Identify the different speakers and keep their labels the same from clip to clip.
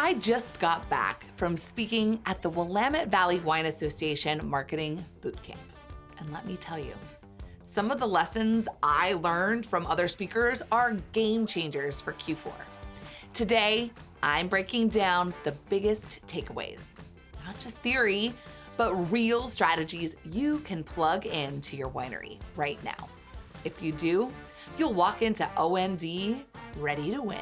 Speaker 1: I just got back from speaking at the Willamette Valley Wine Association Marketing Bootcamp. And let me tell you, some of the lessons I learned from other speakers are game changers for Q4. Today, I'm breaking down the biggest takeaways, not just theory, but real strategies you can plug into your winery right now. If you do, you'll walk into OND ready to win.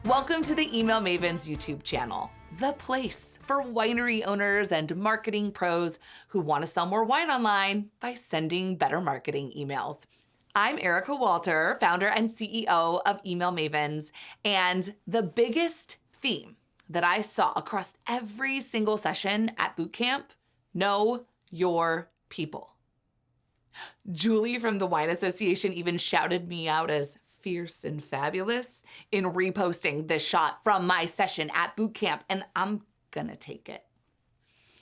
Speaker 1: Welcome to the Email Mavens YouTube channel, the place for winery owners and marketing pros who want to sell more wine online by sending better marketing emails. I'm Erica Walter, founder and CEO of Email Mavens, and the biggest theme that I saw across every single session at Bootcamp: know your people. Julie from the Wine Association even shouted me out as fierce and fabulous in reposting this shot from my session at Bootcamp, and I'm gonna take it.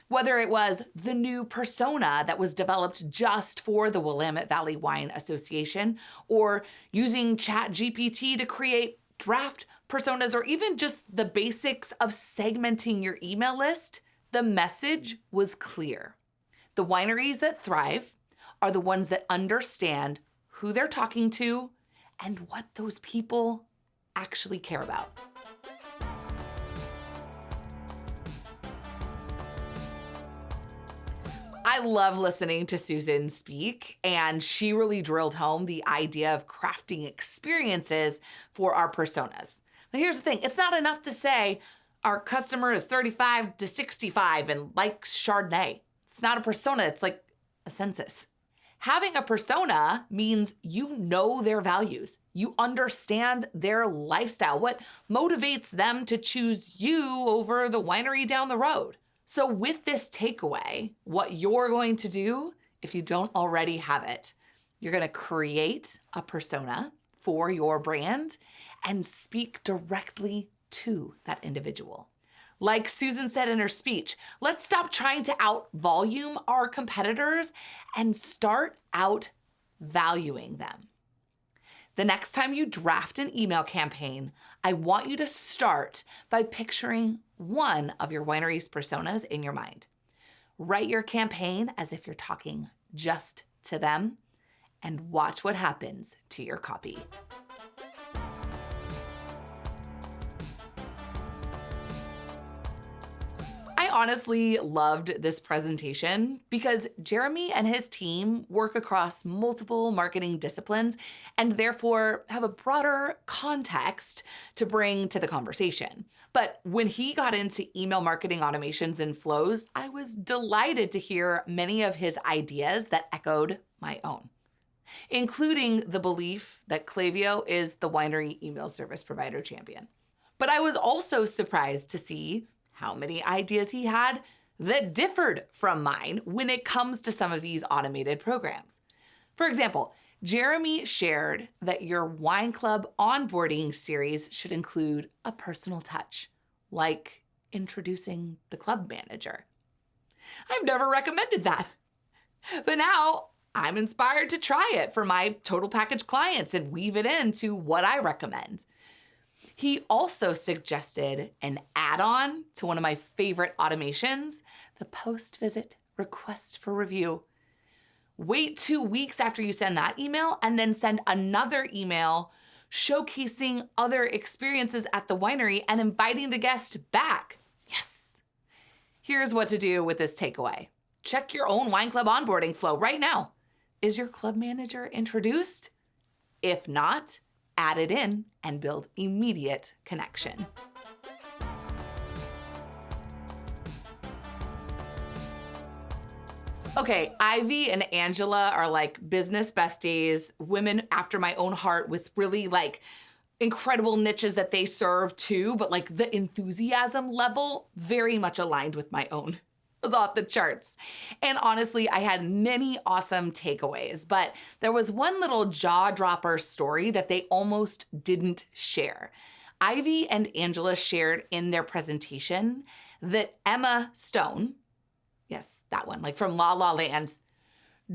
Speaker 1: Whether it was the new persona that was developed just for the Willamette Valley Wine Association, or using ChatGPT to create draft personas, or even just the basics of segmenting your email list, the message was clear. The wineries that thrive are the ones that understand who they're talking to and what those people actually care about. I love listening to Susan speak, and she really drilled home the idea of crafting experiences for our personas. Now here's the thing, it's not enough to say our customer is 35 to 65 and likes Chardonnay. It's not a persona, it's like a census. Having a persona means you know their values. You understand their lifestyle, what motivates them to choose you over the winery down the road. So with this takeaway, what you're going to do, if you don't already have it, you're going to create a persona for your brand and speak directly to that individual. Like Susan said in her speech, let's stop trying to out-volume our competitors and start out-valuing them. The next time you draft an email campaign, I want you to start by picturing one of your winery's personas in your mind. Write your campaign as if you're talking just to them, and watch what happens to your copy. I honestly loved this presentation because Jeremy and his team work across multiple marketing disciplines and therefore have a broader context to bring to the conversation. But when he got into email marketing automations and flows, I was delighted to hear many of his ideas that echoed my own, including the belief that Klaviyo is the winery email service provider champion. But I was also surprised to see how many ideas he had that differed from mine when it comes to some of these automated programs. For example, Jeremy shared that your wine club onboarding series should include a personal touch, like introducing the club manager. I've never recommended that, but now I'm inspired to try it for my total package clients and weave it into what I recommend. He also suggested an add-on to one of my favorite automations, the post-visit request for review. Wait 2 weeks after you send that email and then send another email showcasing other experiences at the winery and inviting the guest back. Yes. Here's what to do with this takeaway. Check your own wine club onboarding flow right now. Is your club manager introduced? If not, add it in and build immediate connection. Okay, Ivy and Angela are like business besties, women after my own heart with really like incredible niches that they serve too, but like the enthusiasm level very much aligned with my own. It was off the charts. And honestly, I had many awesome takeaways, but there was one little jaw-dropper story that they almost didn't share. Ivy and Angela shared in their presentation that Emma Stone, yes, that one, like from La La Land,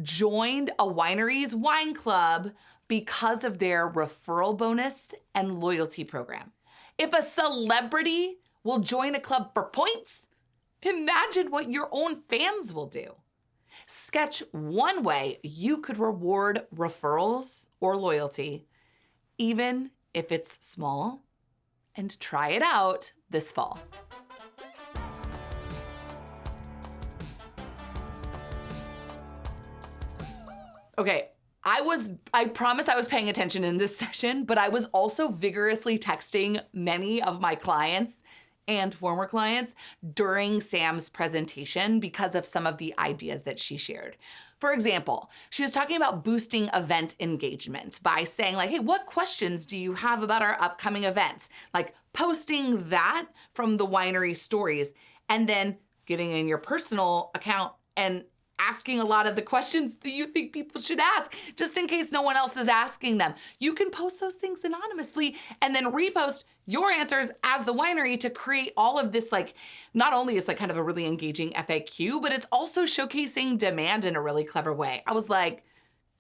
Speaker 1: joined a winery's wine club because of their referral bonus and loyalty program. If a celebrity will join a club for points, imagine what your own fans will do. Sketch one way you could reward referrals or loyalty, even if it's small, and try it out this fall. Okay, I promise I was paying attention in this session, but I was also vigorously texting many of my clients and former clients during Sam's presentation because of some of the ideas that she shared. For example, she was talking about boosting event engagement by saying like, hey, what questions do you have about our upcoming event? Like posting that from the winery stories and then getting in your personal account and asking a lot of the questions that you think people should ask, just in case no one else is asking them. You can post those things anonymously and then repost your answers as the winery to create all of this, like, not only is like kind of a really engaging FAQ, but it's also showcasing demand in a really clever way. I was like,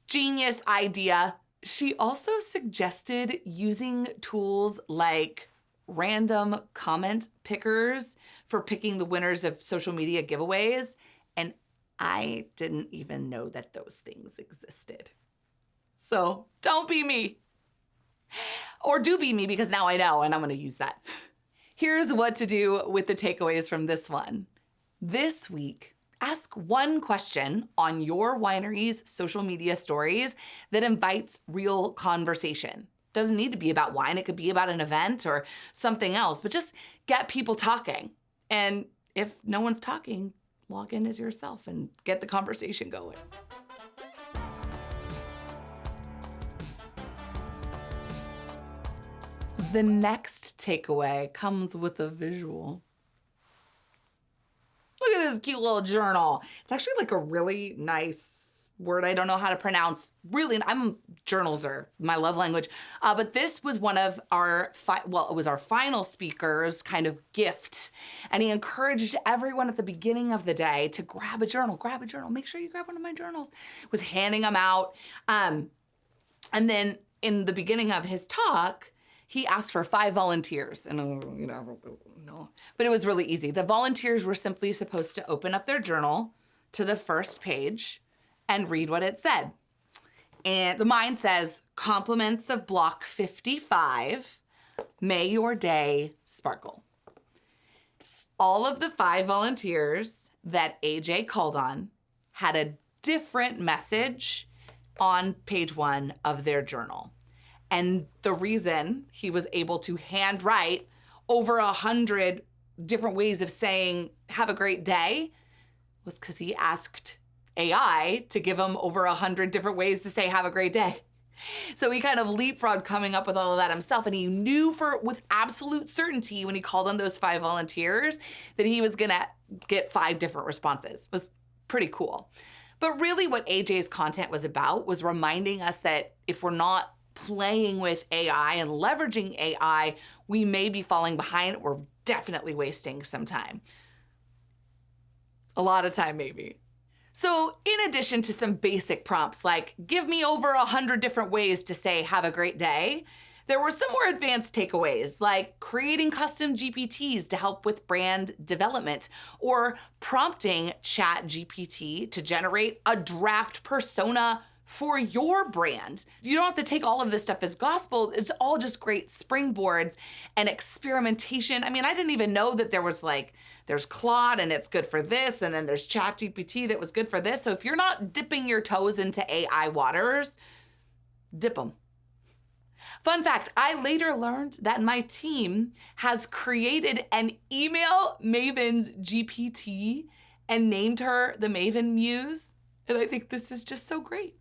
Speaker 1: genius idea. She also suggested using tools like random comment pickers for picking the winners of social media giveaways. And I didn't even know that those things existed. So don't be me. Or do be me, because now I know and I'm gonna use that. Here's what to do with the takeaways from this one. This week, ask one question on your winery's social media stories that invites real conversation. Doesn't need to be about wine, it could be about an event or something else, but just get people talking. And if no one's talking, log in as yourself and get the conversation going. The next takeaway comes with a visual. Look at this cute little journal. It's actually like a really nice word I don't know how to pronounce. Really, journals are my love language. But this was one of our, it was our final speaker's kind of gift. And he encouraged everyone at the beginning of the day to grab a journal, Make sure you grab one of my journals. Was handing them out. And then in the beginning of his talk, he asked for 5 volunteers, and no, but it was really easy. The volunteers were simply supposed to open up their journal to the first page and read what it said. And mine says, compliments of block 55, may your day sparkle. All of the 5 volunteers that AJ called on had a different message on page 1 of their journal. And the reason he was able to handwrite over 100 different ways of saying, have a great day, was because he asked AI to give him over 100 different ways to say, have a great day. So he kind of leapfrogged coming up with all of that himself. And he knew with absolute certainty when he called on those 5 volunteers that he was gonna get 5 different responses. It was pretty cool. But really what AJ's content was about was reminding us that if we're not playing with AI and leveraging AI, we may be falling behind or definitely wasting some time. A lot of time, maybe. So in addition to some basic prompts like, give me over 100 different ways to say, have a great day, there were some more advanced takeaways like creating custom GPTs to help with brand development or prompting ChatGPT to generate a draft persona for your brand. You don't have to take all of this stuff as gospel. It's all just great springboards and experimentation. I mean, I didn't even know that there's Claude and it's good for this, and then there's ChatGPT that was good for this. So if you're not dipping your toes into AI waters, dip them. Fun fact, I later learned that my team has created an email Mavens GPT and named her the Maven Muse. And I think this is just so great.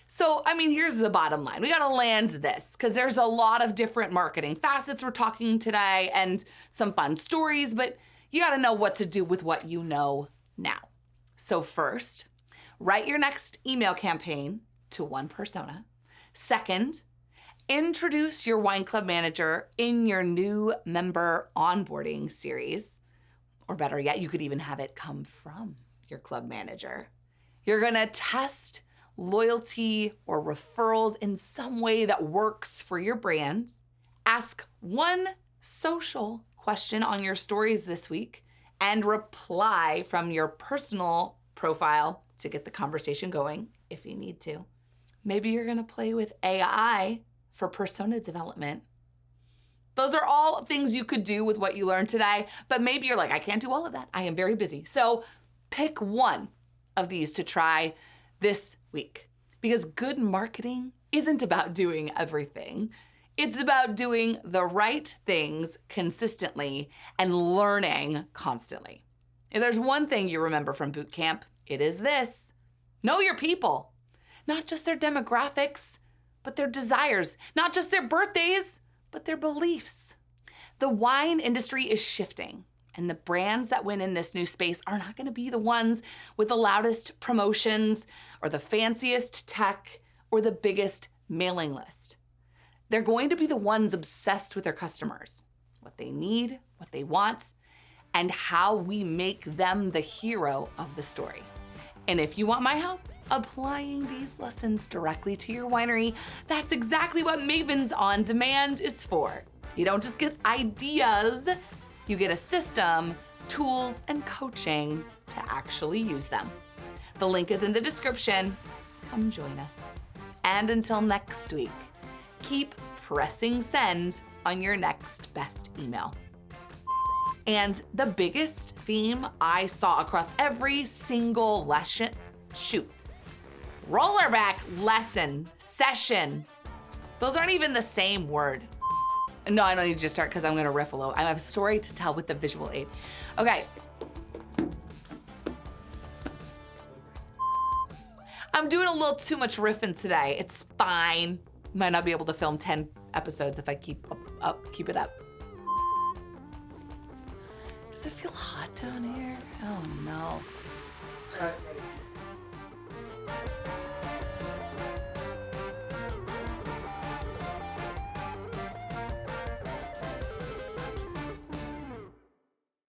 Speaker 1: So, I mean, here's the bottom line. We gotta land this because there's a lot of different marketing facets we're talking today and some fun stories, but you gotta know what to do with what you know now. So first, write your next email campaign to one persona. Second, introduce your wine club manager in your new member onboarding series. Or better yet, you could even have it come from your club manager. You're gonna test loyalty or referrals in some way that works for your brand. Ask one social question on your stories this week and reply from your personal profile to get the conversation going if you need to. Maybe you're gonna play with AI for persona development. Those are all things you could do with what you learned today, but maybe you're like, I can't do all of that. I am very busy. So pick one of these to try this week, because good marketing isn't about doing everything. It's about doing the right things consistently and learning constantly. If there's one thing you remember from Bootcamp, it is this: know your people, not just their demographics, but their desires, not just their birthdays, but their beliefs. The wine industry is shifting, and the brands that win in this new space are not gonna be the ones with the loudest promotions or the fanciest tech or the biggest mailing list. They're going to be the ones obsessed with their customers, what they need, what they want, and how we make them the hero of the story. And if you want my help applying these lessons directly to your winery, that's exactly what Mavens On Demand is for. You don't just get ideas, you get a system, tools, and coaching to actually use them. The link is in the description. Come join us. And until next week, keep pressing send on your next best email. And the biggest theme I saw across every single rollerback lesson, session. Those aren't even the same word. No, I don't need to start because I'm gonna riff a little. I have a story to tell with the visual aid. Okay. I'm doing a little too much riffing today. It's fine. Might not be able to film 10 episodes if I keep it up. Does it feel hot down here? Oh no.